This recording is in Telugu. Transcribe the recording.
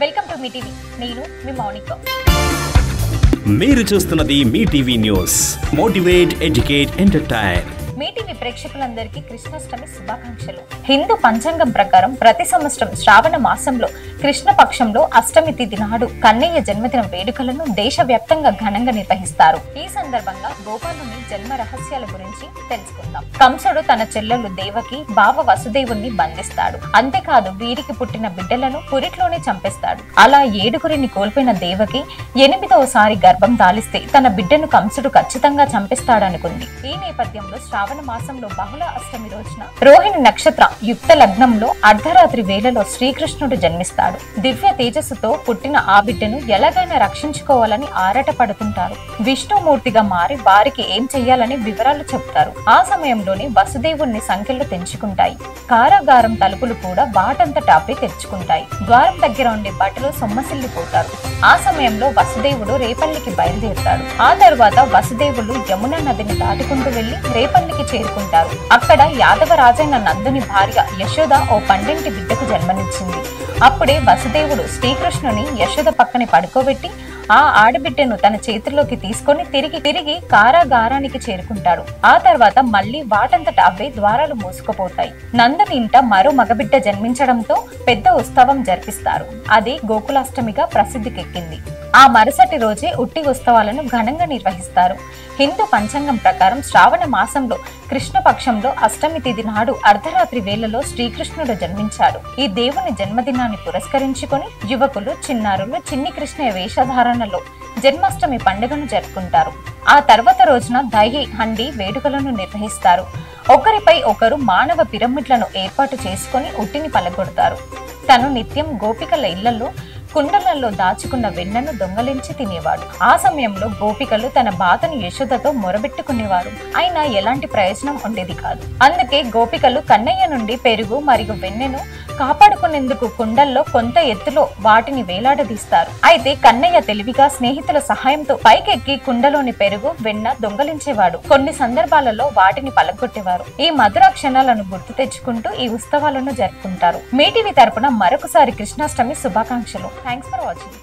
Welcome to me TV. నేను మీ మౌనిక. మీరు చూస్తున్నది మీ TV news. Motivate, educate, entertain. మీ టీవీ ప్రేక్షకులందరికీ కృష్ణాష్టమి శుభాకాంక్షలు. హిందూ పంచాంగం ప్రకారం ప్రతి సంవత్సరం శ్రావణ మాసంలో కృష్ణ పక్షంలో అష్టమి తిథి నాడు కన్నయ్య జన్మదిన వేడుకలను దేశవ్యాప్తంగా ఘనంగా నిర్వహిస్తారు. ఈ సందర్భంగా గోపాలుని జన్మ రహస్యాల గురించి తెలుసుకుందాం. కంసుడు తన చెల్లెలు దేవకి బావ వసుదేవుణ్ణి బంధిస్తాడు. అంతేకాదు వీరికి పుట్టిన బిడ్డలను పురిట్లోనే చంపేస్తాడు. అలా 7గురిని కోల్పోయిన దేవకి 8వసారి గర్భం దాలిస్తే తన బిడ్డను కంసుడు ఖచ్చితంగా చంపిస్తాడనుకుంది. ఈ నేపథ్యంలో శ్రావణ మాసంలో బహుళ అష్టమి రోజున రోహిణి నక్షత్ర యుక్త లగ్నంలో అర్ధరాత్రి వేళలో శ్రీకృష్ణుడు జన్మిస్తాడు. దివ్య తేజస్సుతో పుట్టిన ఆ బిడ్డను ఎలాగైనా రక్షించుకోవాలని ఆరాట పడుతుంటారు. విష్ణుమూర్తిగా మారి వారికి ఏం చెయ్యాలని వివరాలు చెప్తారు. ఆ సమయంలోనే వసుదేవుణ్ణి సంఖ్యలు తెంచుకుంటాయి. కారాగారం తలుపులు కూడా వాటంతట అవే తెరుచుకుంటాయి. ద్వారం దగ్గర ఉండే బట్టలు సొమ్మసిల్లిపోతారు. ఆ సమయంలో వసుదేవుడు రేపల్లికి బయలుదేరుతాడు. ఆ తర్వాత వసుదేవులు యమునా నదిని దాటుకుంటూ వెళ్లి రేపల్లికి చేరుకుంటారు. అక్కడ యాదవ రాజైన నందుని భార్య యశోద ఓ 12 బిడ్డకు జన్మనిచ్చింది. అప్పుడే వసుదేవుడు శ్రీకృష్ణుని యశోద పక్కనే పడుకోబెట్టి ఆ ఆడబిడ్డను తన చేతుల్లోకి తీసుకొని తిరిగి కారాగారానికి చేరుకుంటాడు. ఆ తర్వాత మళ్లీ వాటంతట అవే ద్వారాలు మూసుకుపోతాయి. నందుని ఇంట మరో మగబిడ్డ జన్మించడంతో పెద్ద ఉత్సవం జరిపిస్తారు. అది గోకులాష్టమిగా ప్రసిద్ధికెక్కింది. ఆ మరుసటి రోజే ఉట్టి ఉత్సవాలను ఘనంగా నిర్వహిస్తారు. హిందూ పంచాంగం ప్రకారం శ్రావణ మాసంలో కృష్ణపక్షంలో అష్టమి తిథి నాడు అర్ధరాత్రి వేళలో శ్రీకృష్ణుడు జన్మించాడు. ఈ దేవుని జన్మదినాన్ని పురస్కరించుకొని యువకులు, చిన్నారులు చిన్ని కృష్ణ వేషధారణలో జన్మాష్టమి పండుగను జరుపుకుంటారు. ఆ తర్వాత రోజున దహి హండి వేడుకలను నిర్వహిస్తారు. ఒకరిపై ఒకరు మానవ పిరమిడ్లను ఏర్పాటు చేసుకుని ఉట్టిని పలగొడతారు. తను నిత్యం గోపికల ఇళ్లలో కుండలలో దాచుకున్న వెన్నను దొంగలించి తినేవాడు. ఆ సమయంలో గోపికలు తన బాధను యశోదతో మొరబెట్టుకునేవారు. అయినా ఎలాంటి ప్రయోజనం ఉండేది కాదు. అందుకే గోపికలు కన్నయ్య నుండి పెరుగు మరియు వెన్నెను కాపాడుకునేందుకు కుండల్లో కొంత ఎత్తులో వాటిని వేలాడదీస్తారు. అయితే కన్నయ్య తెలివిగా స్నేహితుల సహాయంతో పైకెక్కి కుండలోని పెరుగు, వెన్న దొంగలించేవాడు. కొన్ని సందర్భాలలో వాటిని పలగొట్టేవారు. ఈ మధుర క్షణాలను గుర్తు తెచ్చుకుంటూ ఈ ఉత్సవాలను జరుపుకుంటారు. మీ టీవీ తరపున మరొకసారి కృష్ణాష్టమి శుభాకాంక్షలు. Thanks for watching.